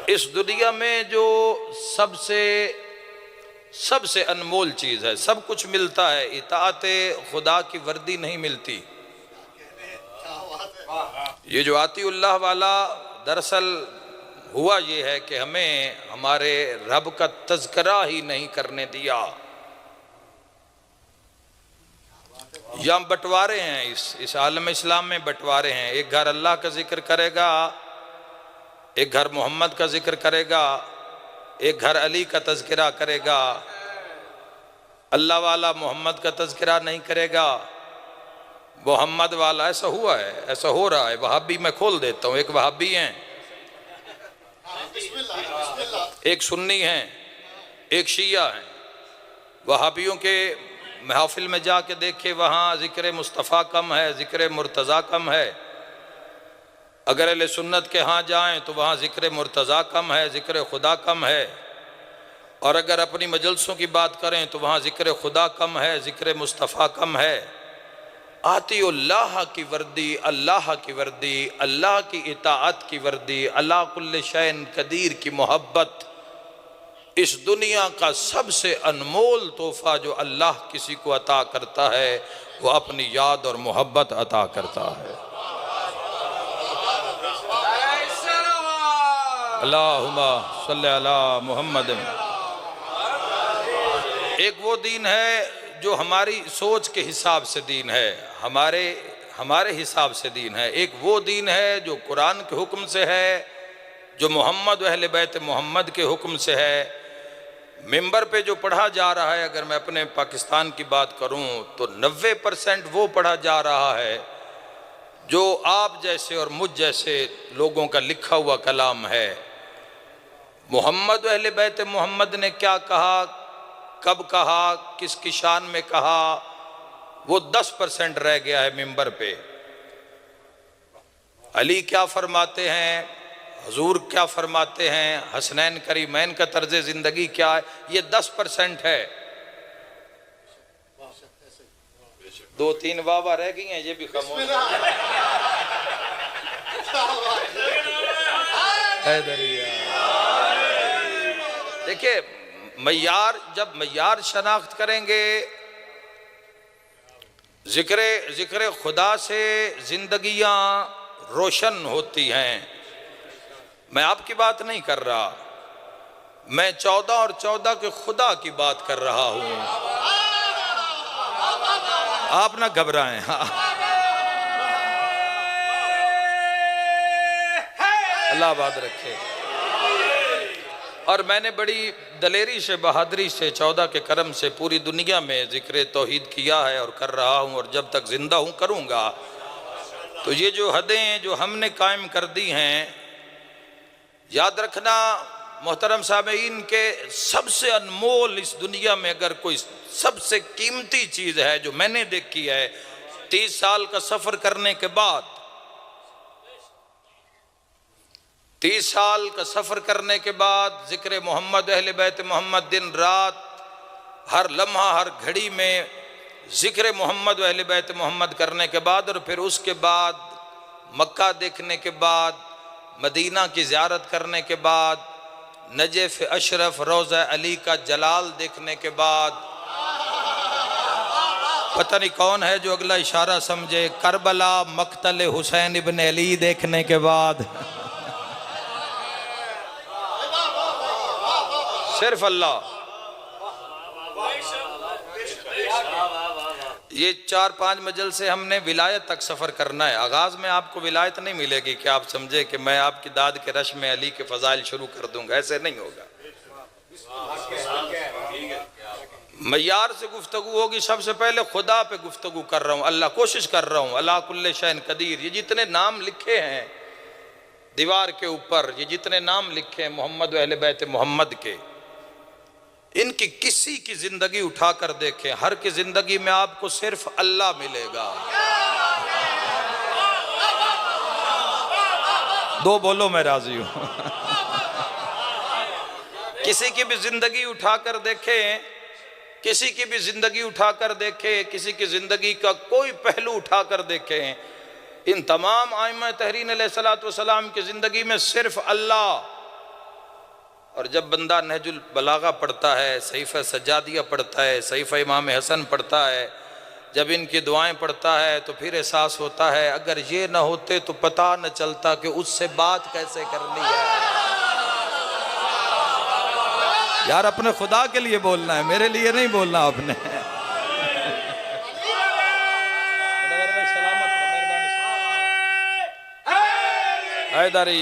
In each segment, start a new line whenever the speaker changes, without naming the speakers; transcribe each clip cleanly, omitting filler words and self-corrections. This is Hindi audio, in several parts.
इस दुनिया में जो सबसे अनमोल चीज़ है, सब कुछ मिलता है, इताअत खुदा की वर्दी नहीं मिलती। ये जो आतीउल्लाह वाला दरअसल हुआ ये है कि हमें हमारे रब का तज़किरा ही नहीं करने दिया। या बंटवारे हैं, इस आलम इस्लाम में बंटवारे हैं। एक घर अल्लाह का जिक्र करेगा, एक घर मोहम्मद का जिक्र करेगा, एक घर अली का तज़किरा करेगा। अल्लाह वाला मोहम्मद का तज़किरा नहीं करेगा, मोहम्मद वाला। ऐसा हुआ है, ऐसा हो रहा है। वहाबी मैं खोल देता हूँ, एक वहाबी हैं, एक सुन्नी हैं, एक शिया हैं। वहाबियों के महफिल में जाके देखे, वहाँ ज़िक्र मुस्तफ़ा कम है, ज़िक्र मुर्तज़ा कम है। अगर अहले सुन्नत के यहाँ जाएं तो वहाँ ज़िक्र मुर्तज़ा कम है, ज़िक्र खुदा कम है। और अगर अपनी मजलसों की बात करें तो वहाँ ज़िक्र खुदा कम है, ज़िक्र मुस्तफ़ा कम है। आतीउल्लाह की वर्दी, अल्लाह की वर्दी, अल्लाह की इताअत की वर्दी, अला कुल्ल शैइन कदीर की मोहब्बत, इस दुनिया का सबसे अनमोल तोहफा जो अल्लाह किसी को अता करता है वो अपनी याद और मोहब्बत अता करता है। अल्लाहुम्मा सल्ली अला मुहम्मद। एक वो दीन है जो हमारी सोच के हिसाब से दीन है, हमारे हिसाब से दीन है। एक वो दीन है जो कुरान के हुक्म से है, जो मोहम्मद व अहले बैत मोहम्मद के हुक्म से है। मिंबर पे जो पढ़ा जा रहा है, अगर मैं अपने पाकिस्तान की बात करूं तो 90% वो पढ़ा जा रहा है जो आप जैसे और मुझ जैसे लोगों का लिखा हुआ कलाम है। मोहम्मद व अहले बैत मोहम्मद ने क्या कहा, कब कहा, किसकी शान में कहा, वो 10% रह गया है मिंबर पे। अली क्या फरमाते हैं, हुजूर क्या फरमाते हैं, हसनैन करीमैन का तर्ज जिंदगी क्या है, ये 10% है। 2-3 वाह रह गई हैं, ये भी कम हो। देखिए मय्यार, जब मय्यार शनाख्त करेंगे, जिक्र खुदा से जिंदगियां रोशन होती हैं। मैं आपकी बात नहीं कर रहा, मैं 14 और 14 के खुदा की बात कर रहा हूं। आप ना घबराएं। अल्लाह आबाद रखे। और मैंने बड़ी दलेरी से, बहादुरी से, 14 के करम से पूरी दुनिया में जिक्र तौहीद किया है और कर रहा हूँ, और जब तक जिंदा हूँ करूँगा। तो ये जो हदें जो हमने कायम कर दी हैं, याद रखना मोहतरम सामीईन के सबसे अनमोल इस दुनिया में अगर कोई सबसे कीमती चीज़ है जो मैंने देखी है 30 साल का सफ़र करने के बाद, 30 साल का सफ़र करने के बाद ज़िक्र मोहम्मद अहले बैत मोहम्मद दिन रात हर लम्हा हर घड़ी में ज़िक्र मोहम्मद अहले बैत मोहम्मद करने के बाद, और फिर उसके बाद मक्का देखने के बाद, मदीना की ज़ियारत करने के बाद, नजफ़ अशरफ रोज़ा अली का जलाल देखने के बाद, पता नहीं कौन है जो अगला इशारा समझे, करबला मक्तल हुसैन इब्न अली देखने के बाद, सिर्फ अल्लाह। ये 4-5 मजल से हमने विलायत तक सफ़र करना है। आगाज़ में आपको विलायत नहीं मिलेगी कि आप समझे कि मैं आपकी दाद के रश में अली के फ़ज़ाइल शुरू कर दूंगा, ऐसे नहीं होगा। मय्यार से गुफ्तगू होगी। सबसे पहले खुदा पे गुफ्तगू कर रहा हूँ, अल्लाह, कोशिश कर रहा हूँ। अला कुल्ले शैन कदीर, ये जितने नाम लिखे हैं दीवार के ऊपर, ये जितने नाम लिखे हैं मोहम्मद व अहले बैत मोहम्मद के, इनकी किसी की जिंदगी उठाकर देखें, हर की जिंदगी में आपको सिर्फ अल्लाह मिलेगा। दो बोलो मैं राजी हूं। किसी की भी जिंदगी उठाकर देखें, किसी की भी जिंदगी उठाकर देखें, किसी की जिंदगी का कोई पहलू उठाकर देखें, इन तमाम आइमा तहरीन अलैहिस्सलातु वस्सलाम की जिंदगी में सिर्फ अल्लाह, और जब बंदा नहजुल बलागा पढ़ता है, सहीफ़ा सज्जादिया पढ़ता है, सहीफ़ा इमाम हसन पढ़ता है, जब इनकी दुआएं पढ़ता है तो फिर एहसास होता है अगर ये ना होते तो पता न चलता कि उससे बात कैसे करनी है। यार अपने खुदा के लिए बोलना है, मेरे लिए नहीं बोलना आपने। हैदरी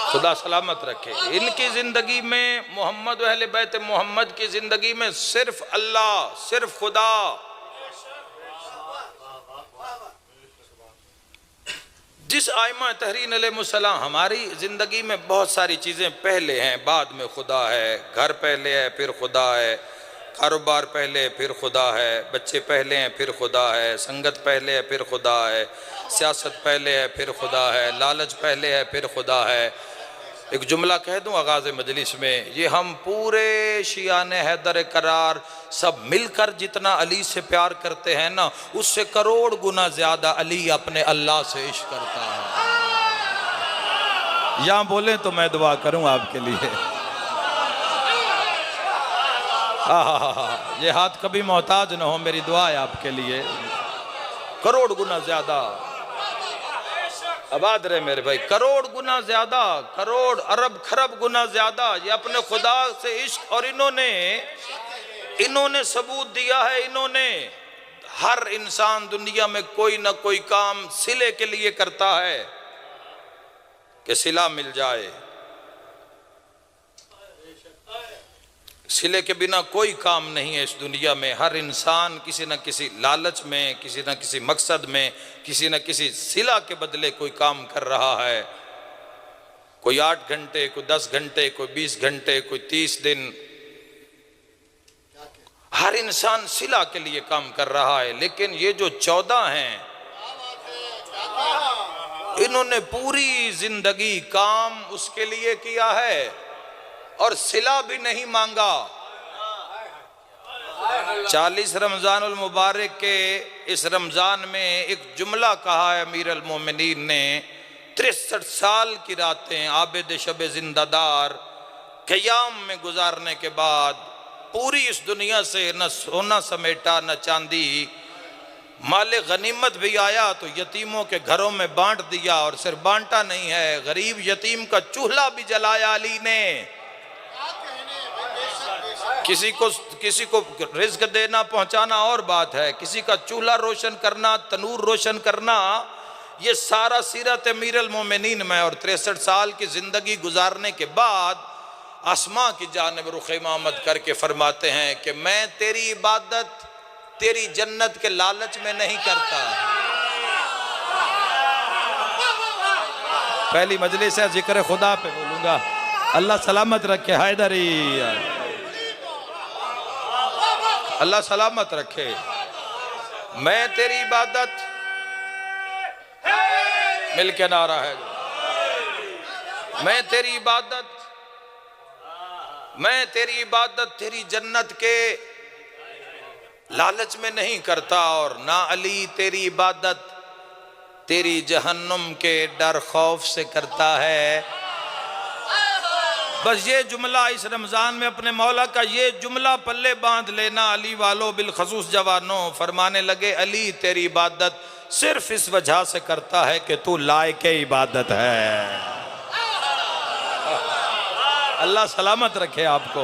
खुदा सलामत रखे। इनकी जिंदगी में मोहम्मद व अहले बैत मोहम्मद की जिंदगी में सिर्फ अल्लाह, सिर्फ खुदा। जिस आइमा तहरीन अलैहिस्सलाम, हमारी जिंदगी में बहुत सारी चीजें पहले हैं बाद में खुदा है। घर पहले है फिर खुदा है, कारोबार पहले फिर खुदा है, बच्चे पहले हैं फिर खुदा है, संगत पहले है फिर खुदा है, सियासत पहले है फिर खुदा है, लालच पहले है फिर खुदा है। एक जुमला कह दूं आगाज़ मजलिस में, ये हम पूरे शियान हैदर करार सब मिलकर जितना अली से प्यार करते हैं ना, उससे करोड़ गुना ज्यादा अली अपने अल्लाह से इश्क करता है। यहाँ बोले तो मैं दुआ करूं आपके लिए। ये हाथ कभी मोहताज ना हो, मेरी दुआ है आपके लिए। करोड़ गुना ज्यादा, आबाद रहे मेरे भाई, करोड़ गुना ज्यादा, करोड़ अरब खरब गुना ज्यादा ये अपने खुदा से इश्क। और इन्होंने सबूत दिया है, इन्होंने हर इंसान दुनिया में कोई ना कोई काम सिले के लिए करता है कि सिला मिल जाए। सिले के बिना कोई काम नहीं है इस दुनिया में। हर इंसान किसी न किसी लालच में, किसी न किसी मकसद में, किसी न किसी सिला के बदले कोई काम कर रहा है। कोई 8 घंटे, कोई 10 घंटे, कोई 20 घंटे, कोई 30 दिन, हर इंसान सिला के लिए काम कर रहा है। लेकिन ये जो 14 हैं, इन्होंने पूरी जिंदगी काम उसके लिए किया है और सिला भी नहीं मांगा। 40 रमजानुल मुबारक के इस रमजान में एक जुमला कहा है अमीर अल मोमिनीन ने, 63 साल की रातें आबिद शब जिंदादार क़याम में गुजारने के बाद पूरी इस दुनिया से न सोना समेटा न चांदी, माले गनीमत भी आया तो यतीमों के घरों में बांट दिया। और सिर्फ बांटा नहीं है, गरीब यतीम का चूल्हा भी जलाया अली ने। किसी को रिज्क देना पहुंचाना और बात है, किसी का चूल्हा रोशन करना, तनूर रोशन करना, ये सारा सीरत अमीर अल मोमिनीन में। और 63 साल की जिंदगी गुजारने के बाद आसमां की जानिब रुख इमामत करके फरमाते हैं कि मैं तेरी इबादत तेरी जन्नत के लालच में नहीं करता। पहली मजलिस है, जिक्र खुदा पे बोलूंगा। अल्लाह सलामत रखे हैदरी, अल्लाह सलामत रखे। मैं तेरी इबादत, मिल के नारा है, मैं तेरी इबादत, मैं तेरी इबादत तेरी जन्नत के लालच में नहीं करता, और ना अली तेरी इबादत तेरी जहन्नुम के डर खौफ से करता है। बस ये जुमला इस रमजान में अपने मौला का ये जुमला पल्ले बांध लेना। अली वालों बिलखसूस जवानों फरमाने लगे, अली तेरी इबादत सिर्फ इस वजह से करता है कि तू लायक इबादत है। अल्लाह सलामत रखे आपको।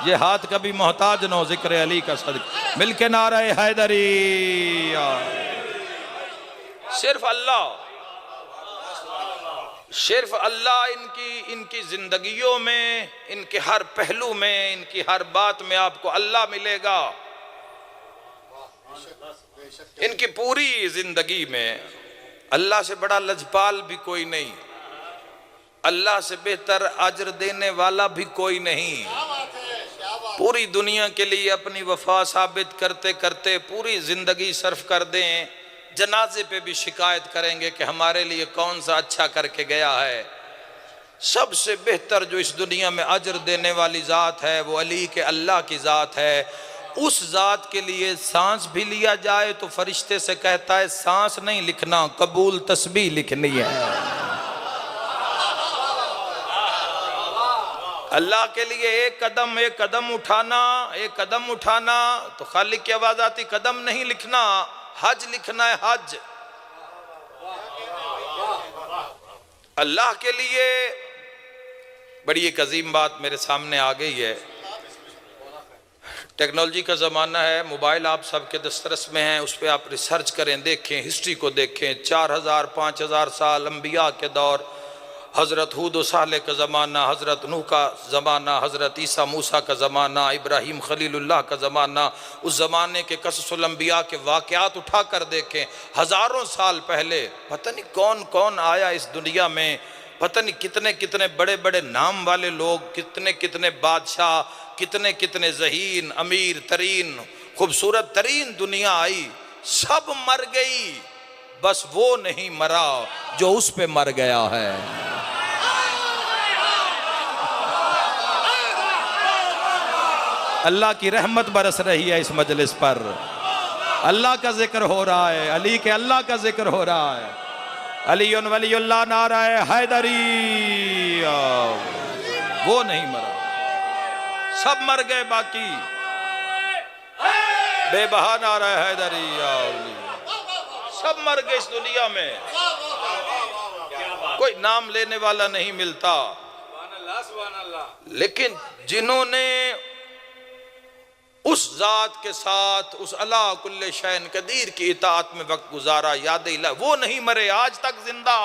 ये हाथ कभी मोहताज न हो जिक्र अली का सदक़ा। मिलके नारे हैदरी। सिर्फ अल्लाह, सिर्फ अल्लाह इनकी जिंदगियों में, इनके हर पहलू में, इनकी हर बात में आपको अल्लाह मिलेगा। इनकी पूरी जिंदगी में अल्लाह से बड़ा लजपाल भी कोई नहीं, अल्लाह से बेहतर अजर देने वाला भी कोई नहीं। पूरी दुनिया के लिए अपनी वफा साबित करते करते पूरी जिंदगी सर्फ कर दें, जनाजे पे भी शिकायत करेंगे कि हमारे लिए कौन सा अच्छा करके गया है। सबसे बेहतर जो इस दुनिया में अजर देने वाली ज़ात है वो अली के अल्लाह की ज़ात है। उस ज़ात के लिए सांस भी लिया जाए तो फरिश्ते से कहता है सांस नहीं लिखना, कबूल तस्बीह लिखनी है। अल्लाह के लिए एक कदम उठाना तो खालिक की आवाज आती, कदम नहीं लिखना, हज लिखना है, हज। अल्लाह के लिए बड़ी एक अजीम बात मेरे सामने आ गई है। टेक्नोलॉजी का ज़माना है, मोबाइल आप सबके दस्तरस में है, उस पर आप रिसर्च करें, देखें, हिस्ट्री को देखें। 4000 5000 साल अंबिया के दौर, हज़रत हूद व सालेह का ज़माना, हज़रत नूह का ज़माना, हज़रत ईसा मूसा का ज़माना, इब्राहीम खलीलुल्लाह का ज़माना, उस ज़माने के कससुल अंबिया के वाक़यात उठा कर देखें। हज़ारों साल पहले पता नहीं कौन कौन आया इस दुनिया में, पता नहीं कितने कितने बड़े बड़े नाम वाले लोग, कितने कितने बादशाह, कितने कितने ज़हीन, अमीर तरीन, खूबसूरत तरीन दुनिया आई, सब मर गई, बस वो नहीं मरा जो उस पे मर गया है। अल्लाह की रहमत बरस रही है इस मजलिस पर, अल्लाह का जिक्र हो रहा है, अली के अल्लाह का जिक्र हो रहा है। अलीउन वलीउल्लाह नारा हैदरी, वो नहीं मरा, सब मर गए, बाकी बेबहा नारा हैदरी, सब मर गए इस दुनिया में, कोई नाम लेने वाला नहीं मिलता। लेकिन जिन्होंने उस जात के साथ, उस अला कुल्ले शैन कदीर की इताअत में वक्त गुजारा, याद इला, वो नहीं मरे, आज तक जिंदा।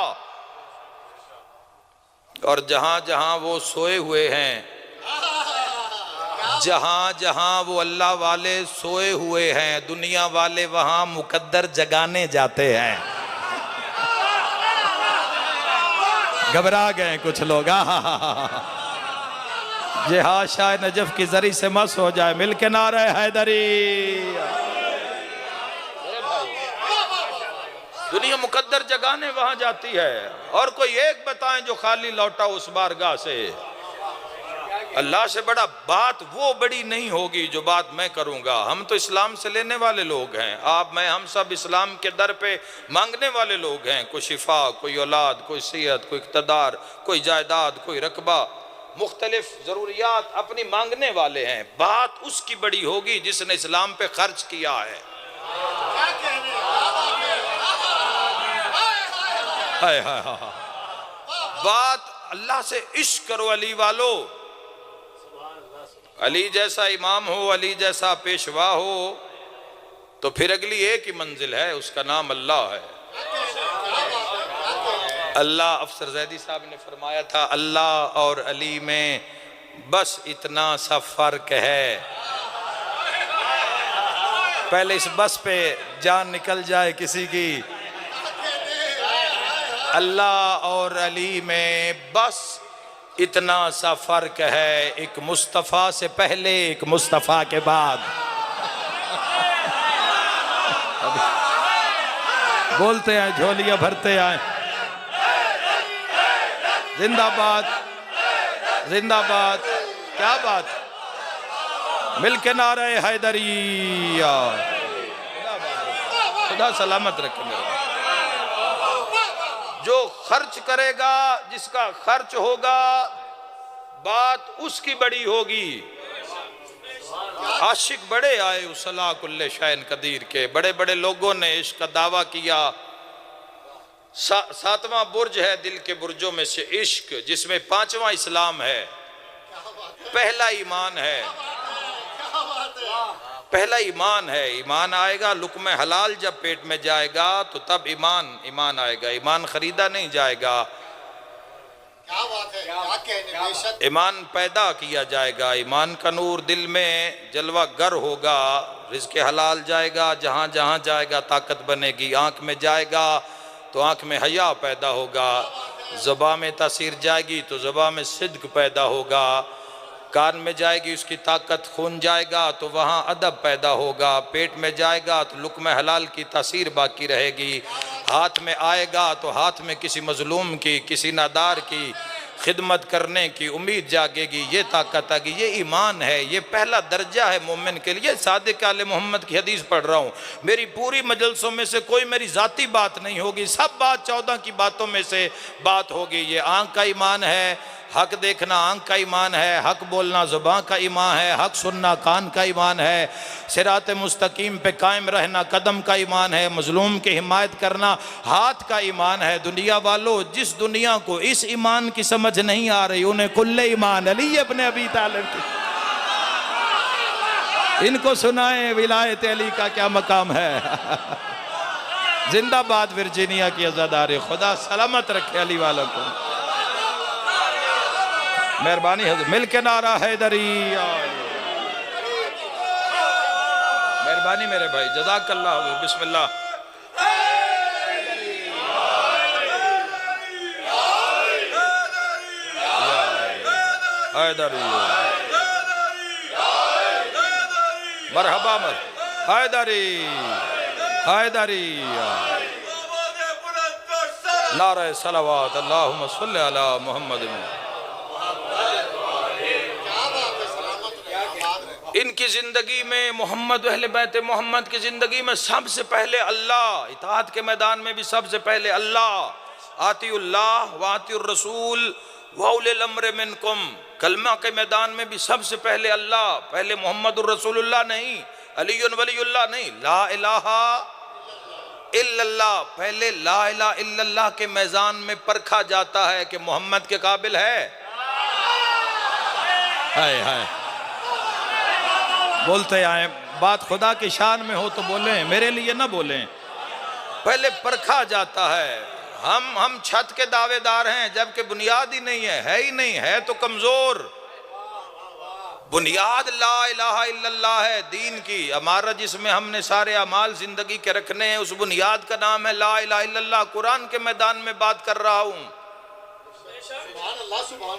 और जहां जहां वो सोए हुए हैं, जहां जहां वो अल्लाह वाले सोए हुए हैं, दुनिया वाले वहां मुकद्दर जगाने जाते हैं। घबरा गए कुछ लोग, ये हाशा नजफ की जरी से मस हो जाए, मिल के नारे हैदरी। दुनिया मुकद्दर जगाने वहां जाती है, और कोई एक बताएं जो खाली लौटा उस बारगाह से। अल्लाह से बड़ा बात वो बड़ी नहीं होगी जो बात मैं करूंगा। हम तो इस्लाम से लेने वाले लोग हैं, आप मैं हम सब इस्लाम के दर पे मांगने वाले लोग हैं। कोई शिफा, कोई औलाद, कोई सेहत, कोई इक़्तिदार, कोई जायदाद, कोई रकबा, मुख्तलिफ ज़रूरियात अपनी मांगने वाले हैं। बात उसकी बड़ी होगी जिसने इस्लाम पे खर्च किया है। हाय हाय हाय, बात अल्लाह से इश्क करो अली वालो। अली जैसा इमाम हो, अली जैसा पेशवा हो, तो फिर अगली एक ही मंजिल है, उसका नाम अल्लाह है। अल्लाह, अफसर जैदी साहब ने फरमाया था, अल्लाह और अली में बस इतना सा फर्क है। पहले इस बस पे जान निकल जाए किसी की। अल्लाह और अली में बस इतना सा फर्क है, एक मुस्तफ़ा से पहले, एक मुस्तफ़ा के बाद। बोलते हैं, झोलियां भरते आए, जिंदाबाद जिंदाबाद, क्या बात, मिल के नारे हैदरी। खुदा सलामत रखे मेरे। जो खर्च करेगा, जिसका खर्च होगा, बात उसकी बड़ी होगी। आशिक बड़े आए उस अला कुल्ले शैन कदीर के, बड़े बड़े लोगों ने इश्क का दावा किया। सातवां बुर्ज है दिल के बुर्जों में से इश्क, जिसमें पांचवा इस्लाम है, पहला ईमान है, पहला ईमान है। ईमान आएगा लुक़्मे हलाल जब पेट में जाएगा तो तब ईमान आएगा, ईमान खरीदा नहीं जाएगा। क्या बात है, क्या कहने, ईमान पैदा किया जाएगा। ईमान का नूर दिल में जलवा गर होगा, रिज़्क़ हलाल जाएगा, जहाँ जहाँ जाएगा ताकत बनेगी। आँख में जाएगा तो आँख में हया पैदा होगा, ज़ुबान में तासीर जाएगी तो ज़ुबान में सिद्क पैदा होगा, कान में जाएगी उसकी ताकत, खून जाएगा तो वहाँ अदब पैदा होगा, पेट में जाएगा तो लुक़्मे हलाल की तासीर बाकी रहेगी, हाथ में आएगा तो हाथ में किसी मजलूम की, किसी नादार की खिदमत करने की उम्मीद जागेगी, ये ताकत आएगी। ये ईमान है, ये पहला दर्जा है मोमिन के लिए। सादिक आले मोहम्मद की हदीस पढ़ रहा हूँ। मेरी पूरी मजलसों में से कोई मेरी ज़ाती बात नहीं होगी, सब बात 14 की बातों में से बात होगी। ये आँख का ईमान है, हक देखना आंख का ईमान है, हक बोलना ज़ुबान का ईमान है, हक सुनना कान का ईमान है, सिरात मुस्तकीम पे कायम रहना कदम का ईमान है, मजलूम की हिमायत करना हाथ का ईमान है। दुनिया वालों, जिस दुनिया को इस ईमान की समझ नहीं आ रही उन्हें कुल्ले ईमान अली इब्न अबी तालिब की, इनको सुनाए विलायत अली का क्या मकाम है। जिंदाबाद वर्जीनिया की अज़ादारी, खुदा सलामत रखे अली वालों को। मेहरबानी हज़रत, मिल के नारा हैदरी। मेहरबानी मेरे भाई, जज़ाकल्लाह। बिस्मिल्लाह। हैदरी मरहबा मर हैदरी हैदरी। नारा सलावत अल्लाहुम्मा सल्ली अला मुहम्मद। इनकी जिंदगी में मोहम्मद अहले बैत मोहम्मद की जिंदगी में सबसे पहले अल्लाह, इताअत के मैदान में भी सबसे पहले अल्लाह, आतिउल्लाह व आतिउर रसूल व उलिल अम्र मिनकुम, कलमा के मैदान में भी सबसे पहले अल्लाह, पहले मोहम्मदुर रसूलुल्लाह नहीं, अलीयुन वलीयुल्लाह नहीं, ला इलाहा इल्लल्लाह, पहले ला इलाहा इल्लल्लाह के मैदान में परखा जाता है कि मोहम्मद के काबिल है। हाय हाय, बोलते आए, बात खुदा की शान में हो तो बोलें, मेरे लिए ना बोलें। पहले परखा जाता है। हम छत के दावेदार हैं जबकि बुनियाद ही नहीं है ही नहीं है तो कमजोर। बुनियाद ला इलाहा इल्लल्लाह है दीन की, हमारा जिसमें हमने सारे अमाल जिंदगी के रखने हैं, उस बुनियाद का नाम है ला इलाहा इल्लल्लाह। कुरान के मैदान में बात कर रहा हूं।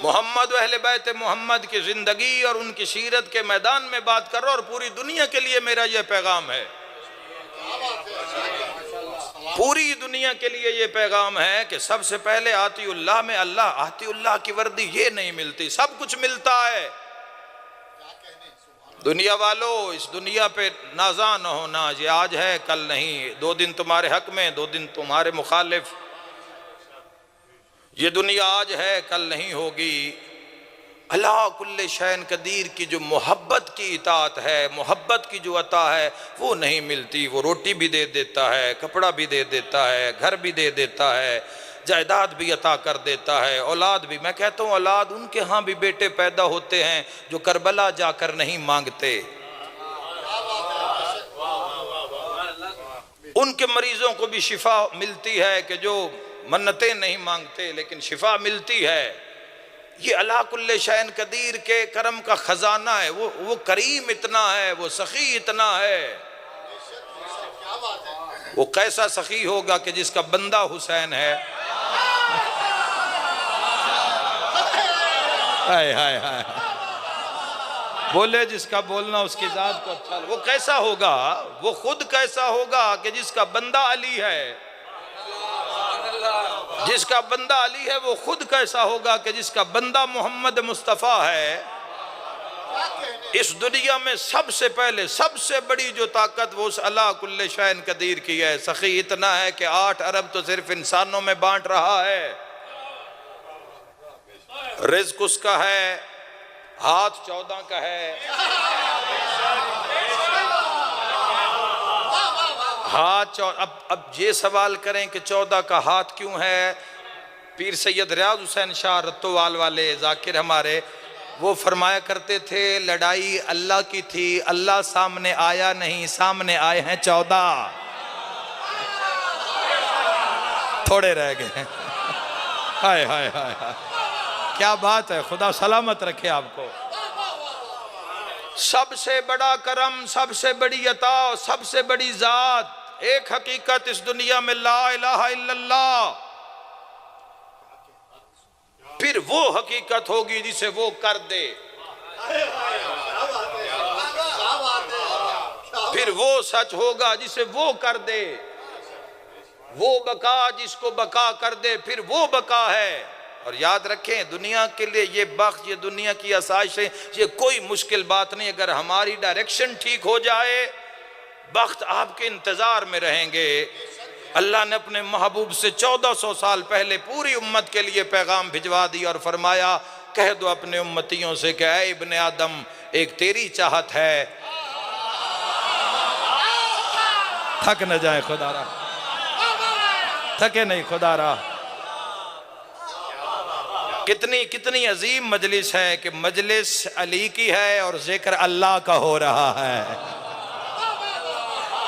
मोहम्मद अहले बैत मोहम्मद की जिंदगी और उनकी सीरत के मैदान में बात कर रहा हूं। और पूरी दुनिया के लिए मेरा यह पैगाम है, पूरी दुनिया के लिए ये पैगाम है कि सबसे पहले आतिउल्लाह में अल्लाह। आतिउल्लाह की वर्दी ये नहीं मिलती, सब कुछ मिलता है। दुनिया वालों, इस दुनिया पे नाज़ा न होना, ये आज है कल नहीं, 2 दिन तुम्हारे हक में 2 दिन तुम्हारे मुखालिफ। ये दुनिया आज है कल नहीं होगी। अल्लाह कुल्ले शैन कदीर की जो मोहब्बत की इताअत है, मोहब्बत की जो अता है वो नहीं मिलती। वो रोटी भी दे देता है, कपड़ा भी दे देता है, घर भी दे देता है, जायदाद भी अता कर देता है, औलाद भी। मैं कहता हूँ औलाद उनके यहाँ भी बेटे पैदा होते हैं जो करबला जाकर नहीं मांगते। उनके मरीजों को भी शिफा मिलती है कि जो मन्नतें नहीं मांगते लेकिन शिफा मिलती है। ये अल्लाह कुल्ले शैन कदीर के करम का खजाना है। वो करीम इतना है, वो सखी इतना है। वो कैसा सखी होगा कि जिसका बंदा हुसैन है। हाय हाय हाय, बोले जिसका बोलना उसकी जात को अच्छा। वो कैसा होगा, वो खुद कैसा होगा कि जिसका बंदा अली है। जिसका बंदा अली है वो खुद कैसा होगा कि जिसका बंदा मोहम्मद मुस्तफ़ा है। इस दुनिया में सबसे पहले सबसे बड़ी जो ताकत वो उस अल्लाह कुल्ले शैन कदीर की है। सखी इतना है कि 8 अरब तो सिर्फ इंसानों में बांट रहा है। रिज़्क़ उसका है, हाथ 14 का है। हाथ अब ये सवाल करें कि 14 का हाथ क्यों है। पीर सैयद रियाज हुसैन शाह रत्तोवाल वाले जाकिर हमारे, वो फरमाया करते थे लड़ाई अल्लाह की थी, अल्लाह सामने आया नहीं, सामने आए हैं 14। थोड़े रह गए। हाय हाय हाय हाय, क्या बात है। खुदा सलामत रखे आपको। सबसे बड़ा करम, सबसे बड़ी अता, सबसे बड़ी जात, एक हकीकत इस दुनिया में ला इलाहा इल्लल्लाह। फिर वो हकीकत होगी जिसे वो कर दे। फिर वो सच होगा जिसे वो कर दे। वो बका जिसको बका कर दे, फिर वो बका है। और याद रखें दुनिया के लिए ये बख्श, ये दुनिया की आसाइशें, ये कोई मुश्किल बात नहीं। अगर हमारी डायरेक्शन ठीक हो जाए बख्त आपके इंतजार में रहेंगे। अल्लाह ने अपने महबूब से 1400 साल पहले पूरी उम्मत के लिए पैगाम भिजवा दिया और फरमाया कह दो अपने उम्मतियों से कि ऐ इब्ने आदम, एक तेरी चाहत है। थक न जाए खुदारा, थके नहीं खुदारा। कितनी कितनी अजीम मजलिस है कि मजलिस अली की है और जिक्र अल्लाह का हो रहा है।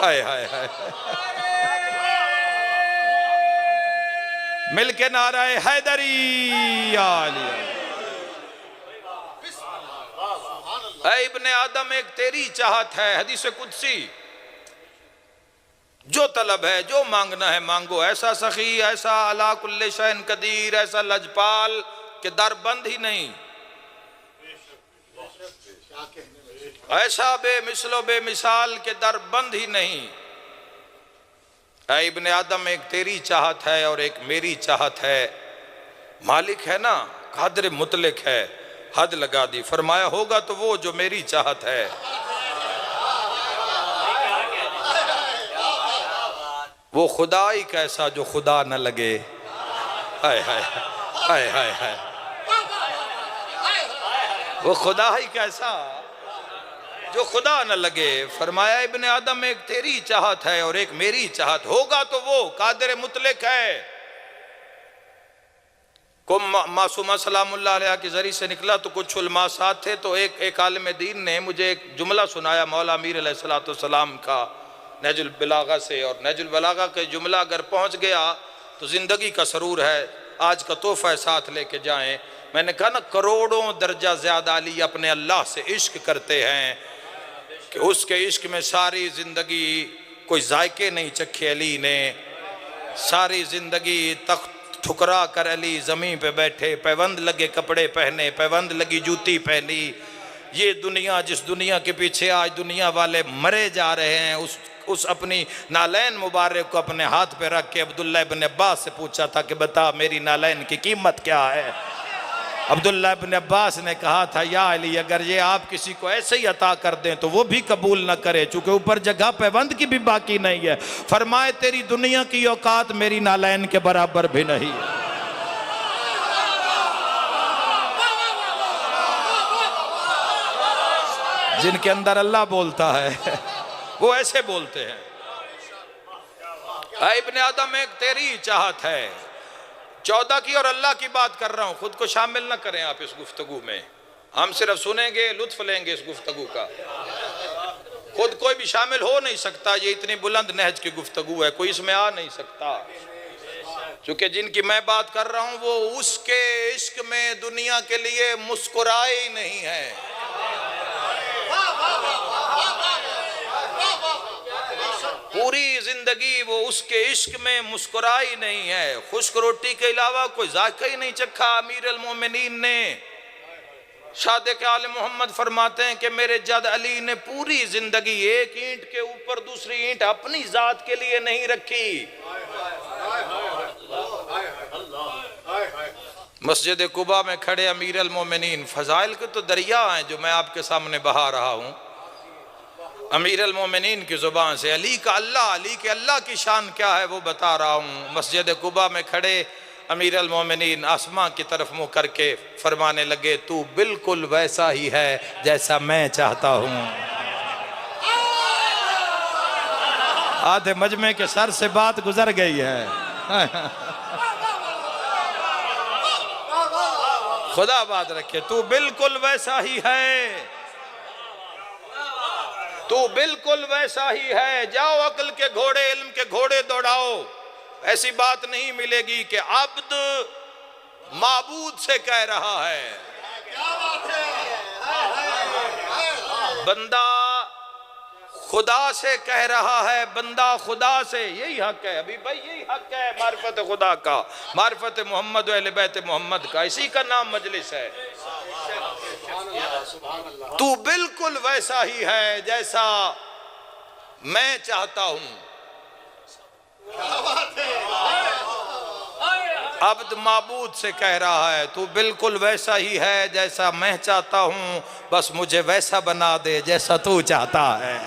हाय हाय हाय, मिलके नाराए हैदरी आली। ऐ इब्ने आदम, एक तेरी चाहत है। हदीस कुदसी, जो तलब है, जो मांगना है मांगो। ऐसा सखी, ऐसा अला कुल्ले शैन कदीर, ऐसा लजपाल कि दर बंद ही नहीं, ऐसा बेमिसलो बेमिसाल के दर बंद ही नहीं। ऐ इब्ने आदम, एक तेरी चाहत है और एक मेरी चाहत है। मालिक है ना, कादिर मुतलिक है, हद लगा दी। फरमाया होगा तो वो जो मेरी चाहत है। वो खुदा ही कैसा जो खुदा न लगे। हाय हाय हाय हाय हाय, वो खुदा ही कैसा जो खुदा न लगे। फरमाया इब्ने आदम, एक तेरी चाहत है और एक मेरी चाहत। होगा तो वो कादिर मुतलिक है। कुम मासूमा सलामुल्लाह अलैहा के जरिए से निकला तो कुछ उलमा साथ थे। तो एक आलिम दीन ने मुझे एक जुमला सुनाया मौला अमीर अलैहिस्सलाम का नहजुल बलागा से। और नहजुल बलागा के जुमला अगर पहुंच गया तो जिंदगी का सरूर है। आज का तोहफा साथ लेके जाएं। मैंने कहा ना, करोड़ों दर्जा ज्यादा अली अपने अल्लाह से इश्क करते हैं कि उसके इश्क में सारी जिंदगी कोई जायके नहीं चखे अली ने। सारी जिंदगी तख्त ठुकरा कर अली जमीन पे बैठे, पैबंद लगे कपड़े पहने, पैबंद लगी जूती पहनी। ये दुनिया, जिस दुनिया के पीछे आज दुनिया वाले मरे जा रहे हैं, उस अपनी नालैन मुबारक को अपने हाथ पे रख के अब्दुल्ला इब्न अब्बास से पूछा था कि बता मेरी नालैन की कीमत क्या है। अब्दुल्ला इब्न अब्बास ने कहा था, या अली, अगर ये आप किसी को ऐसे ही अता कर दें तो वो भी कबूल न करे, चूंकि ऊपर जगह पैबंद की भी बाकी नहीं है। फरमाए तेरी दुनिया की औकात मेरी नालैन के बराबर भी नहीं है। जिनके अंदर अल्लाह बोलता है वो ऐसे बोलते हैं। ऐ इब्ने आदम, एक तेरी चाहत है। 14 की और अल्लाह की बात कर रहा हूं, खुद को शामिल ना करें आप इस गुफ्तगू में। हम सिर्फ सुनेंगे, लुत्फ लेंगे इस गुफ्तगू का। खुद कोई भी शामिल हो नहीं सकता। ये इतनी बुलंद नहज की गुफ्तगू है, कोई इसमें आ नहीं सकता। क्योंकि जिनकी मैं बात कर रहा हूं वो उसके इश्क में दुनिया के लिए मुस्कुराए ही नहीं है। पूरी जिंदगी वो उसके इश्क में मुस्कुराई नहीं है। खुश्क रोटी के अलावा कोई जायका ही नहीं चखा। अमीर अल मोमिनीन ने, शादिक आले मोहम्मद फरमाते हैं कि मेरे जद अली ने पूरी जिंदगी एक ईंट के ऊपर दूसरी ईंट अपनी जात के लिए नहीं रखी। मस्जिद कुबा में खड़े अमीर अल मोमिनीन, फजाइल के तो दरिया हैं जो मैं आपके सामने बहा रहा हूँ। अमीर अल मोमिनीन की जुबान से अली का अल्लाह, अली के अल्लाह की शान क्या है वो बता रहा हूँ। मस्जिद कुबा में खड़े अमीर अल मोमिनीन आसमां की तरफ मुँह करके फरमाने लगे, तू बिल्कुल वैसा ही है जैसा मैं चाहता हूँ। आधे मजमे के सर से बात गुजर गई है। खुदा बात रखे, तू बिल्कुल वैसा ही है, तू बिल्कुल वैसा ही है। जाओ अक्ल के घोड़े, इल्म के घोड़े दौड़ाओ। ऐसी बात नहीं मिलेगी कि अब्द माबूद से कह रहा है, बंदा खुदा से कह रहा है, बंदा खुदा से। यही हक है अभी भाई, यही हक है मारिफत खुदा का, मारिफत मोहम्मद व अहले बैत मोहम्मद का। इसी का नाम मजलिस है। तू बिल्कुल वैसा ही है जैसा मैं चाहता हूं। अब्द माबूद से कह रहा है, तू बिल्कुल वैसा ही है जैसा मैं चाहता हूं, बस मुझे वैसा बना दे जैसा तू चाहता है।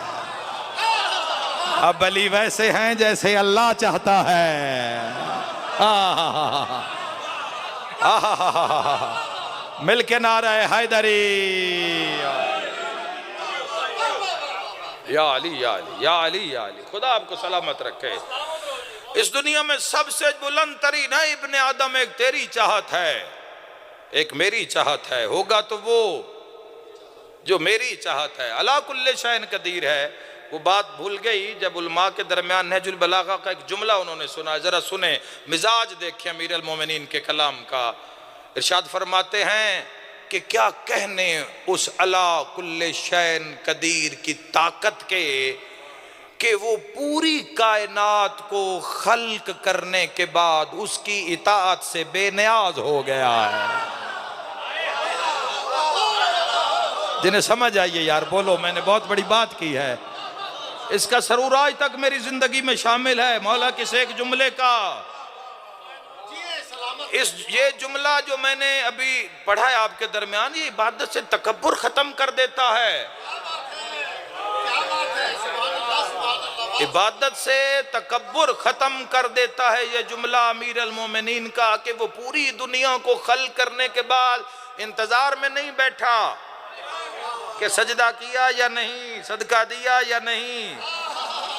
अब अली वैसे हैं जैसे अल्लाह चाहता है। मिल के नारा है हैदरी, या अली या अली या अली या अली। खुदा आपको सलामत रखे। इस दुनिया में सबसे बुलंद तरीन है इब्ने आदम, एक तेरी चाहत है, एक मेरी चाहत है। होगा तो वो जो मेरी चाहत है। अला कुल्ले शैन कदीर है। वो बात भूल गई जब उलमा के दरमियान नहजुल बलागा का एक जुमला उन्होंने सुना, जरा सुने, मिजाज देखें अमीर अल मोमिनीन के कलाम का। इरशाद फरमाते हैं कि क्या कहने उस अला कुल्ले शैन कदीर की ताकत के कि वो पूरी कायनात को खल्क करने के बाद उसकी इताअत से बेनियाज हो गया है। जिन्हें समझ आइए यार बोलो, मैंने बहुत बड़ी बात की है। इसका सरूर आज तक मेरी जिंदगी में शामिल है मौला किस एक जुमले का। ये जुमला जो मैंने अभी पढ़ा है आपके दरमियान, ये इबादत से तकब्बुर खत्म कर देता है। इबादत से तकब्बुर खत्म कर देता है ये जुमला अमीर अल मोमिनीन का, कि वो पूरी दुनिया को खल करने के बाद इंतजार में नहीं बैठा कि सजदा किया या नहीं, सदका दिया या नहीं।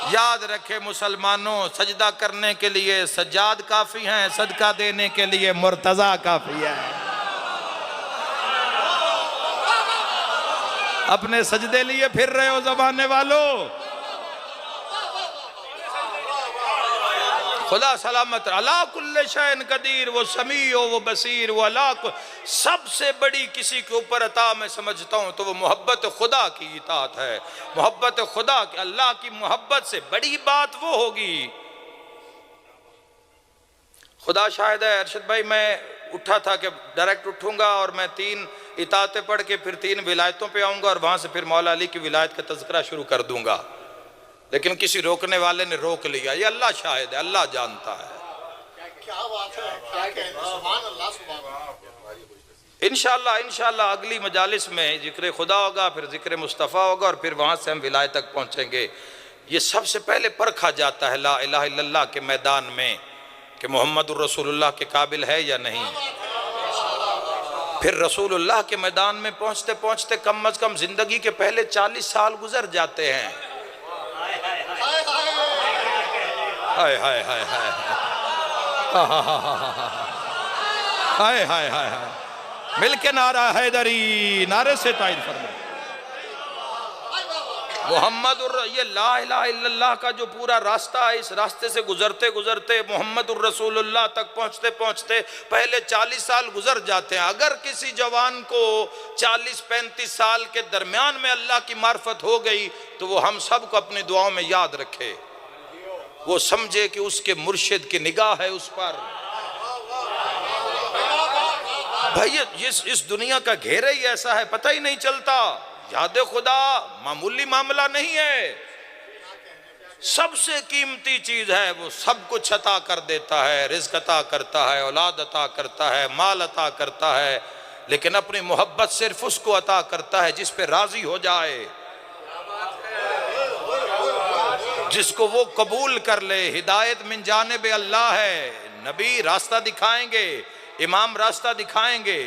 याद रखे मुसलमानों, सजदा करने के लिए सज्जाद काफी हैं, सदका देने के लिए मुर्तजा काफी है। अपने सजदे लिए फिर रहे हो जमाने वालों। खुदा सलामत। अला कुल्ले शैन कदीर, वो समी हो, वो बसीर, वो अला को सबसे बड़ी किसी के ऊपर अता मैं समझता हूँ तो वो मोहब्बत खुदा की इताअत है। मोहब्बत खुदा की, अल्लाह की मोहब्बत से बड़ी बात वो होगी। खुदा शाहिद है अरशद भाई, मैं उठा था कि डायरेक्ट उठूंगा और मैं 3 इताअतें पढ़ के फिर 3 विलायतों पे आऊंगा और वहां से फिर मौला अली की विलायत का तज़किरा शुरू कर दूंगा, लेकिन किसी रोकने वाले ने रोक लिया। ये अल्लाह शाहिद है, अल्लाह जानता है। क्या बात है, क्या कहते हैं, सुभान अल्लाह, सुभान अल्लाह। इंशाअल्लाह इंशाअल्लाह अगली मजालिस में जिक्र खुदा होगा, फिर जिक्र मुस्तफ़ा होगा और फिर वहाँ से हम विलायत तक पहुँचेंगे। ये सबसे पहले परखा जाता है ला इलाहा इल्लल्लाह के मैदान में कि मोहम्मदुर रसूलुल्लाह के काबिल है या नहीं। फिर रसूलुल्लाह के मैदान में पहुँचते पहुँचते कम अज़ कम ज़िंदगी के पहले 40 साल गुजर जाते हैं। हाय हाय हाय हाय हाय हाय हाय हाय। मिल के नारा हैदरी, नारे से तायद फरमा। मोहम्मदुर, ये ला इलाहा इल्लल्लाह का जो पूरा रास्ता है, इस रास्ते से गुजरते गुजरते मोहम्मदुर रसूलुल्लाह तक पहुँचते पहुँचते पहले 40 साल गुजर जाते हैं। अगर किसी जवान को 40-35 साल के दरमियान में अल्लाह की मार्फत हो गई तो वो हम सबको अपनी दुआओं में याद रखे, वो समझे कि उसके मुर्शिद की निगाह है उस पर। भाई इस दुनिया का घेरा ही ऐसा है, पता ही नहीं चलता। याद खुदा मामूली मामला नहीं है, सबसे कीमती चीज है। वो सब कुछ अता कर देता है, रिज़्क़ अता करता है, औलाद अता करता है, माल अता करता है, लेकिन अपनी मोहब्बत सिर्फ उसको अता करता है जिस पे राजी हो जाए, जिसको वो कबूल कर ले। हिदायत मिन जानिब अल्लाह है, नबी रास्ता दिखाएंगे, इमाम रास्ता दिखाएंगे।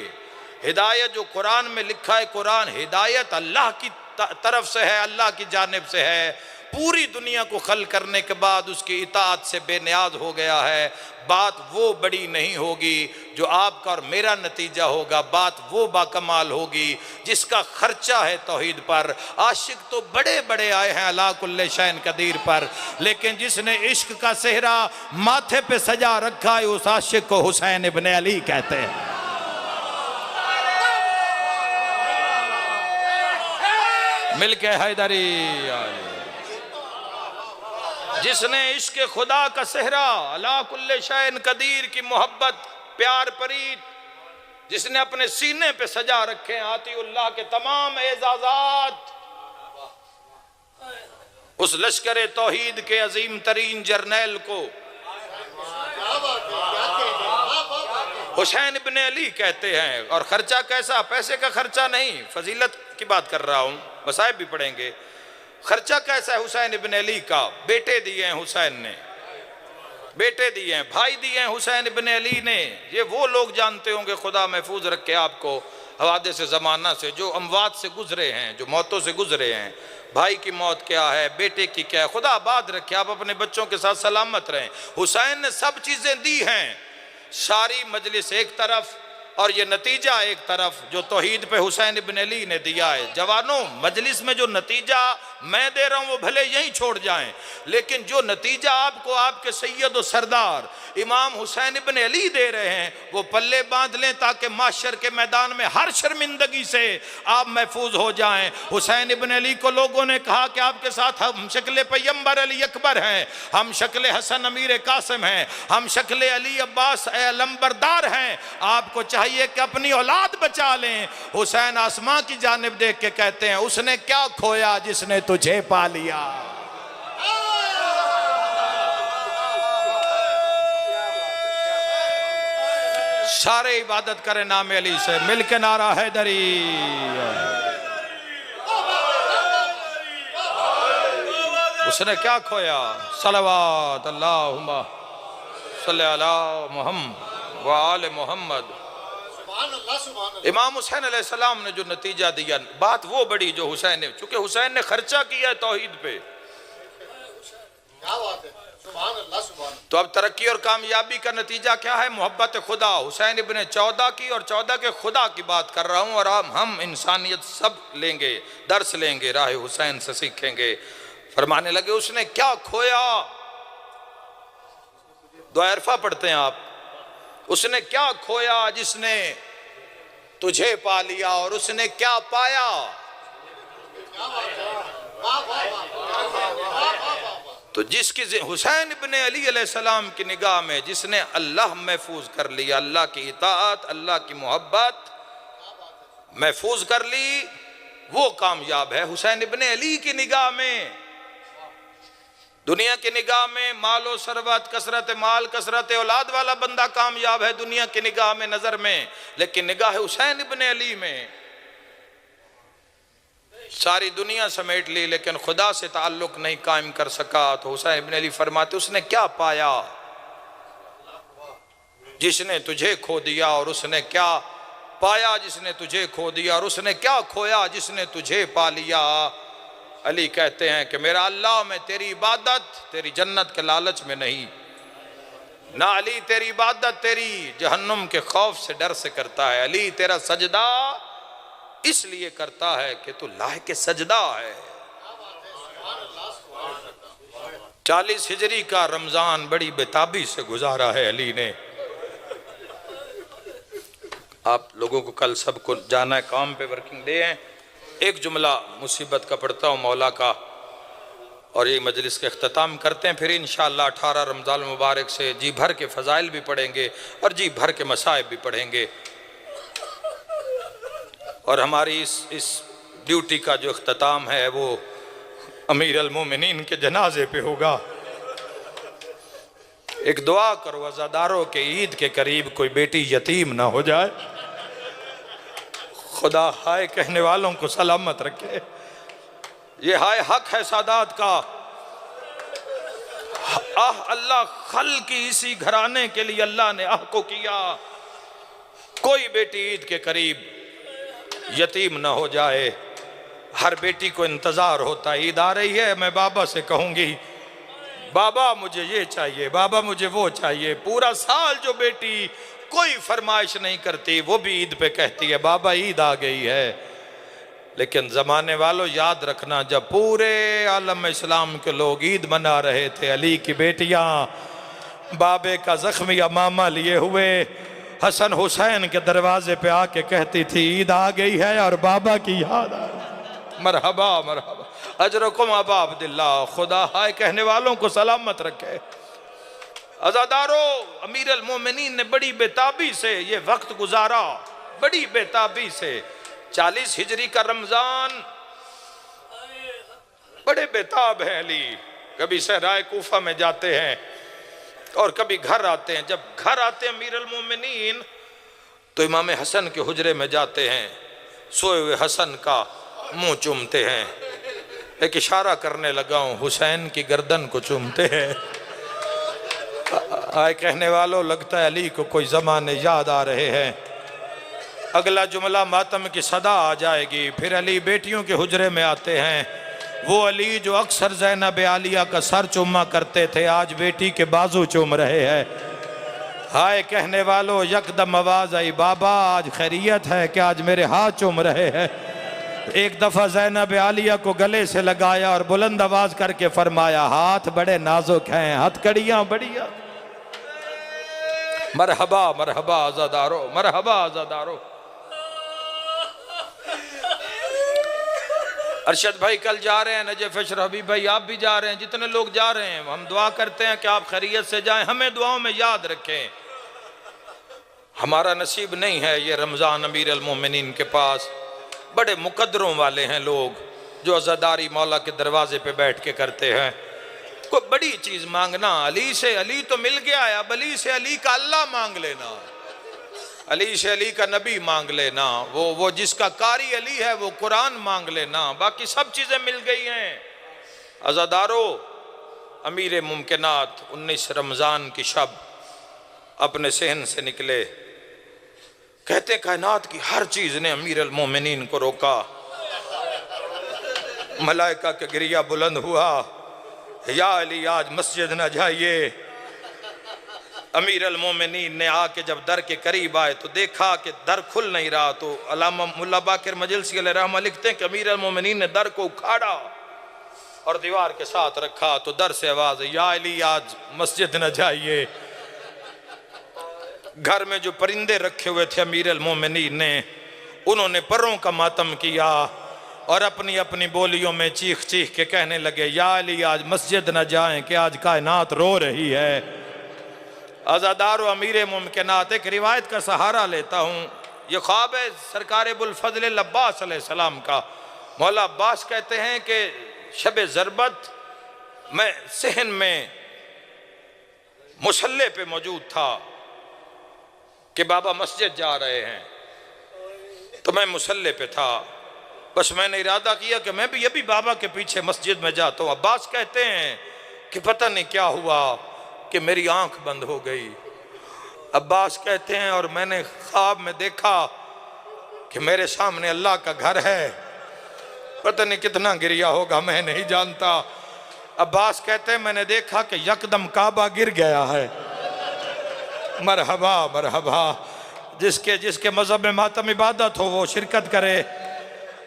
हिदायत जो कुरान में लिखा है, कुरान हिदायत अल्लाह की तरफ से है, अल्लाह की जानिब से है। पूरी दुनिया को खल करने के बाद उसकी इताअत से बेनियाज हो गया है। बात वो बड़ी नहीं होगी जो आपका और मेरा नतीजा होगा, बात वो बाकमाल होगी जिसका खर्चा है तौहीद पर। आशिक तो बड़े बड़े आए हैं अला कुल्ले शैन कदीर पर, लेकिन जिसने इश्क का सेहरा माथे पे सजा रखा है उस आशिक को हुसैन इब्ने अली कहते हैं। मिलके हैदरी। जिसने इश्क खुदा का सेहरा अला कुल्ले शैन कदीर की मोहब्बत प्यार परीत जिसने अपने सीने पे सजा रखे हैं आतिउल्लाह के तमाम एजाजात, उस लश्कर तौहीद के अजीम तरीन जर्नैल को हुसैन इब्ने अली कहते हैं। और खर्चा कैसा, पैसे का खर्चा नहीं, फजीलत की बात कर रहा हूँ, मसाइब भी पढ़ेंगे। खर्चा कैसा है हुसैन इब्ने अली का, बेटे दिए हैं हुसैन ने, बेटे दिए हैं, भाई दिए हैं हुसैन इब्न अली ने। ये वो लोग जानते होंगे, खुदा महफूज रखे आपको हवादे से ज़माना से, जो अमवात से गुजरे हैं, जो मौतों से गुजरे हैं। भाई की मौत क्या है, बेटे की क्या है, खुदा आबाद रखे, आप अपने बच्चों के साथ सलामत रहें। हुसैन ने सब चीज़ें दी हैं, सारी मजलिस एक तरफ और ये नतीजा एक तरफ जो तौहीद पे हुसैन इब्न अली ने दिया है। जवानों, मजलिस में जो नतीजा मैं दे रहा हूँ वो भले यहीं छोड़ जाएं, लेकिन जो नतीजा आपको आपके सैयद और सरदार इमाम हुसैन इब्न अली दे रहे हैं वो पल्ले बांध लें, ताकि माशर के मैदान में हर शर्मिंदगी से आप महफूज हो जाएं। हुसैन इब्न अली को लोगों ने कहा कि आपके साथ हम शक्ल पैगंबर अली अकबर हैं, हम शक्ल हसन अमीर कासिम हैं, हम शक्ल अली अब्बास अलंबरदार हैं, आपको चाहिए कि अपनी औलाद बचा लें। हुसैन आसमां की जानिब देख के कहते हैं, उसने क्या खोया जिसने तुझे पा लिया। सारे इबादत करें नाम अली से, मिलके नारा हैदरी। उसने क्या खोया? सलवात अल्लाहुम्मा सल्ली अला मुहम्मद व आले मोहम्मद। इमाम हुसैन अलैहिस्सलाम ने जो नतीजा दिया, बात वो बड़ी जो हुसैन ने, चूंकि हुसैन ने खर्चा किया है तौहीद पे, तो अब तरक्की और कामयाबी का नतीजा क्या है? मोहब्बत खुदा। हुसैन इब्ने 14 की और 14 के खुदा की बात कर रहा हूँ, और हम इंसानियत सब लेंगे, दर्स लेंगे, राह हुसैन से सीखेंगे। फरमाने लगे, उसने क्या खोया? दुआ इरफा पढ़ते हैं आप। उसने क्या खोया जिसने तुझे पा लिया, और उसने क्या पाया? तो जिसकी हुसैन इब्ने अली अलैहिस्सलाम की निगाह में जिसने अल्लाह महफूज कर लिया, अल्लाह की इताअत, अल्लाह की मोहब्बत महफूज कर ली, वो कामयाब है। हुसैन इब्ने अली की निगाह में, दुनिया की निगाह में मालो सरवत, कसरत माल, कसरत औलाद वाला बंदा कामयाब है दुनिया की निगाह में, नजर में, लेकिन निगाह हुसैन इब्ने अली में सारी दुनिया समेट ली, लेकिन खुदा से ताल्लुक नहीं कायम कर सका। तो हुसैन इब्ने अली फरमाते, उसने क्या पाया जिसने तुझे खो दिया, और उसने क्या पाया जिसने तुझे खो दिया, और उसने क्या खोया जिसने तुझे पा लिया। अली कहते हैं कि मेरा अल्लाह, मैं तेरी इबादत तेरी जन्नत के लालच में नहीं, ना अली तेरी इबादत तेरी जहन्नुम के खौफ से डर से करता है। अली तेरा सजदा इसलिए करता है कि तू लायक सजदा है। 40 हिजरी का रमजान बड़ी बेताबी से गुजारा है अली ने। आप लोगों को कल सबको जाना है, काम पे वर्किंग डे है। एक जुमला मुसीबत का पढ़ता हूँ मौला का, और ये मजलिस के अख्ताम करते हैं। फिर इंशाअल्लाह 18 रमज़ान मुबारक से जी भर के फ़ज़ाइल भी पढ़ेंगे और जी भर के मसाइब भी पढ़ेंगे, और हमारी इस ड्यूटी का जो अख्ताम है वो अमीर अल मोमिनीन के जनाजे पे होगा। एक दुआ करो अज़ादारों के ईद के करीब कोई बेटी यतीम ना हो जाए। खुदा हाय कहने वालों को सलामत रखे। ये हाय हक है सादात का। आह अल्लाह खल की इसी घराने के लिए अल्लाह ने आह को किया, कोई बेटी ईद के करीब यतीम ना हो जाए। हर बेटी को इंतजार होता है, ईद आ रही है, मैं बाबा से कहूंगी बाबा मुझे ये चाहिए, बाबा मुझे वो चाहिए। पूरा साल जो बेटी कोई फरमाइश नहीं करती, वो भी ईद पे कहती है बाबा ईद आ गई है। लेकिन ज़माने वालों याद रखना, जब पूरे आलम इस्लाम के लोग ईद मना रहे थे, अली की बेटियां बाबे का ज़ख्म मामा लिए हुए हसन हुसैन के दरवाजे पे आके कहती थी ईद आ गई है और बाबा की याद आ गई। मरहबा मरहबा अजरकुम अबा अब्दुल्लाह। खुदा हाय कहने वालों को सलामत रखे। अज़ादारों, अमीर अल मोमिनीन ने बड़ी बेताबी से ये वक्त गुजारा, बड़ी बेताबी से। 40 हिजरी का रमजान बड़े बेताब है अली। कभी सहराए कूफा में जाते हैं और कभी घर आते हैं। जब घर आते हैं अमीर अल मोमिनीन तो इमाम हसन के हुजरे में जाते हैं, सोए हुए हसन का मुंह चूमते हैं। एक इशारा करने लगा हूं, हुसैन की गर्दन को चूमते हैं। आए कहने वालों, लगता है अली को कोई ज़माने याद आ रहे हैं। अगला जुमला मातम की सदा आ जाएगी। फिर अली बेटियों के हुजरे में आते हैं। वो अली जो अक्सर ज़ैनब आलिया का सर चूमा करते थे, आज बेटी के बाजू चूम रहे हैं। हाय कहने वालों, यकदम आवाज़ आई, बाबा आज खैरियत है कि आज मेरे हाथ चूम रहे हैं। एक दफ़ा ज़ैनब आलिया को गले से लगाया और बुलंद आवाज़ करके फरमाया, हाथ बड़े नाजुक हैं, हथकड़ियाँ बढ़िया। मरहबा मरहबा आज़ादारो, मरहबा आज़ादारो। अरशद भाई कल जा रहे हैं, नजफ अशरफ हबीब भाई आप भी जा रहे हैं, जितने लोग जा रहे हैं हम दुआ करते हैं कि आप खैरियत से जाएं, हमें दुआओं में याद रखें। हमारा नसीब नहीं है ये रमज़ान अमीर अल मोमिनीन के पास। बड़े मुकद्दरों वाले हैं लोग जो अज़ादारी मौला के दरवाजे पे बैठ के करते हैं। कोई बड़ी चीज़ मांगना, अली से अली तो मिल गया है, अब अली से अली का अल्लाह मांग लेना, अली से अली का नबी मांग लेना, वो जिसका कारी अली है वो कुरान मांग लेना, बाकी सब चीज़ें मिल गई हैं। अज़ादारो, अमीर मुमकिनात 19 रमज़ान की शब अपने सहन से निकले। कहते कायनात की हर चीज़ ने अमीर अल मोमिनीन को रोका। मलाइका के गिरिया बुलंद हुआ, या अली आज मस्जिद न जाइए। अमीर अल मोमिनीन ने आके जब दर के करीब आए तो देखा कि दर खुल नहीं रहा। तो अल्लामा मुल्ला बाकिर मजलिसी अलैहि रहमा लिखते हैं कि अमीर अल मोमिनीन ने दर को उखाड़ा और दीवार के साथ रखा। तो दर से आवाज़, या अली आज मस्जिद न जाइए। घर में जो परिंदे रखे हुए थे अमीर अल मोमिनीन ने, उन्होंने परों का मातम किया और अपनी अपनी बोलियों में चीख चीख के कहने लगे, या अली आज मस्जिद न जाएं कि आज कायनात रो रही है। आज़ादार व अमीर मुमकिनात, एक रिवायत का सहारा लेता हूँ। ये ख्वाब है सरकार अबुल फजल अब्बास अलैहिस्सलाम का। मौला अब्बास कहते हैं कि शब ज़रबत मैं सहन में मुसल्ले पे मौजूद था कि बाबा मस्जिद जा रहे हैं, तो मैं मुसल्ले पे था। बस मैंने इरादा किया कि मैं भी ये भी बाबा के पीछे मस्जिद में जाता हूँ। अब्बास कहते हैं कि पता नहीं क्या हुआ कि मेरी आंख बंद हो गई। अब्बास कहते हैं और मैंने ख्वाब में देखा कि मेरे सामने अल्लाह का घर है। पता नहीं कितना गिरिया होगा, मैं नहीं जानता। अब्बास कहते हैं मैंने देखा कि यकदम काबा गिर गया है। मरहबा मरहबा, जिसके जिसके मजहब में मातम इबादत हो वो शिरकत करे।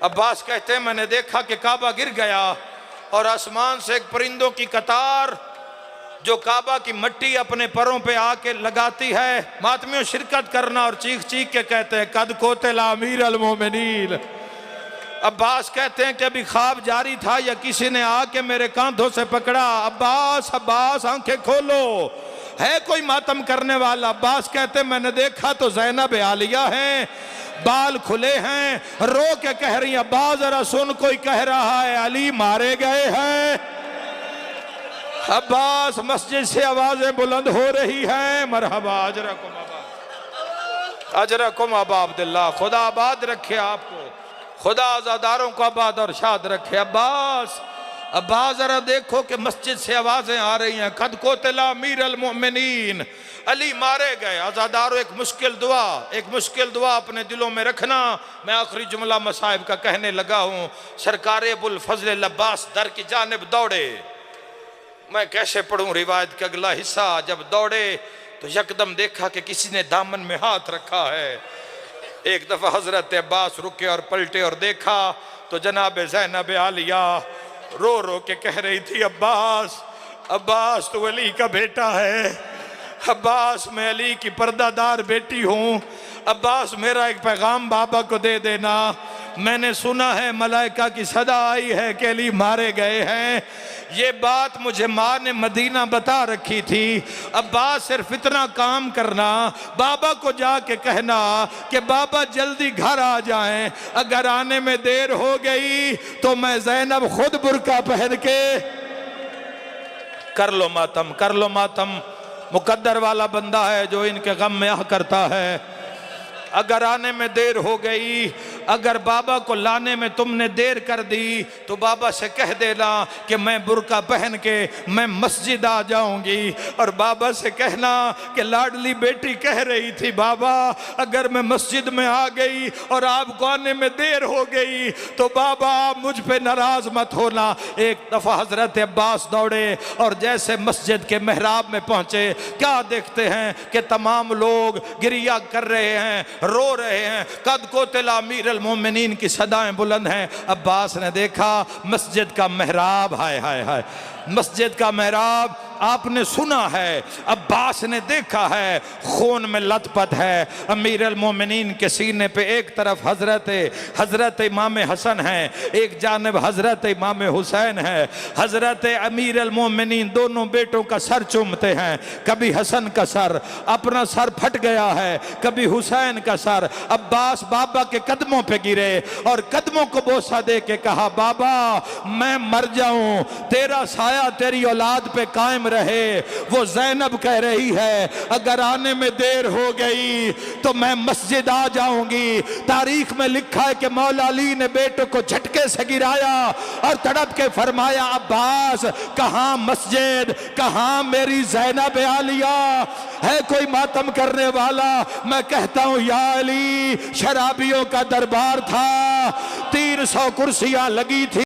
अब्बास कहते हैं मैंने देखा कि काबा गिर गया और आसमान से एक परिंदों की कतार जो काबा की मट्टी अपने परों पे आके लगाती है। मातमियों शिरकत करना और चीख चीख के कहते हैं, कद कोतला अमीर अल मोमिनीन। अब्बास कहते हैं कि अभी ख्वाब जारी था या किसी ने आके मेरे कांधों से पकड़ा। अब्बास अब्बास आंखें खोलो, है कोई मातम करने वाला? अब्बास कहते हैं मैंने देखा तो ज़ैनब आलिया है, बाल खुले हैं, रो के कह रही है, अब्बास जरा सुन, कोई कह रहा है अली मारे गए हैं। अब्बास मस्जिद से आवाजें बुलंद हो रही हैं। मरहबा अजरकुम अबा, अजरकुम अबा अब्दुल्लाह, खुदा आबाद रखे आपको, खुदा आज़ादारों को आबाद और शाद रखे। अब्बास अब्बास जरा देखो कि मस्जिद से आवाजें आ रही हैं, कद कोतला अमीर अल मोमिनीन, अली मारे गए। आज़ादारों एक मुश्किल दुआ अपने दिलों में रखना। मैं आखिरी जुमला मसाहिब का कहने लगा हूँ। सरकार अबुल फजल अब्बास दर की जानिब दौड़े। मैं कैसे पढ़ूं रिवायत का अगला हिस्सा। जब दौड़े तो यकदम देखा कि किसी ने दामन में हाथ रखा है। एक दफा हजरत अब्बास रुके और पलटे और देखा तो जनाब ज़ैनब आलिया रो रो के कह रही थी, अब्बास अब्बास तू अली का बेटा है, अब्बास मैं अली की पर्दादार बेटी हूँ, अब्बास मेरा एक पैगाम बाबा को दे देना। मैंने सुना है मलाइका की सदा आई है कि अली मारे गए हैं। ये बात मुझे माँ ने मदीना बता रखी थी। अब्बास सिर्फ इतना काम करना, बाबा को जाके कहना कि बाबा जल्दी घर आ जाएं, अगर आने में देर हो गई तो मैं ज़ैनब खुद बुर्का पहन के कर लो मातम। मुकद्दर वाला बंदा है जो इनके गम में आह करता है। अगर आने में देर हो गई, अगर बाबा को लाने में तुमने देर कर दी तो बाबा से कह देना कि मैं बुर्का पहन के मैं मस्जिद आ जाऊंगी। और बाबा से कहना कि लाडली बेटी कह रही थी बाबा अगर मैं मस्जिद में आ गई और आपको आने में देर हो गई तो बाबा आप मुझ पे नाराज मत होना। एक दफा हजरत अब्बास दौड़े और जैसे मस्जिद के मेहराब में पहुंचे क्या देखते हैं कि तमाम लोग गिरिया कर रहे हैं, रो रहे हैं। कद को तिला अमीर अल मोमिनीन की सदाएं बुलंद हैं। अब्बास ने देखा मस्जिद का मेहराब, हाय हाय हाय, मस्जिद का मेहराब आपने सुना है, अब्बास ने देखा है, खून में लथपथ है। अमीर अल मोमिनीन के सीने पे एक तरफ हजरत इमाम हसन है, एक जानिब हजरत इमाम हुसैन है। हजरत अमीर अल मोमिनीन दोनों बेटों का सर चूमते हैं। कभी हसन का सर, अपना सर फट गया है, कभी हुसैन का सर। अब्बास बाबा के कदमों पे गिरे और कदमों को बोसा दे के कहा बाबा मैं मर जाऊं, तेरा साया तेरी औलाद पे कायम रहे। वो ज़ैनब कह रही है अगर आने में देर हो गई तो मैं मस्जिद आ जाऊंगी। तारीख में लिखा है कि मौला अली ने बेटे को झटके से गिराया और तड़प के फरमाया अब्बास कहां मस्जिद, कहां मेरी ज़ैनब आलिया, है कोई मातम करने वाला? मैं कहता हूं या अली, शराबियों का दरबार था, 300 कुर्सियां लगी थी।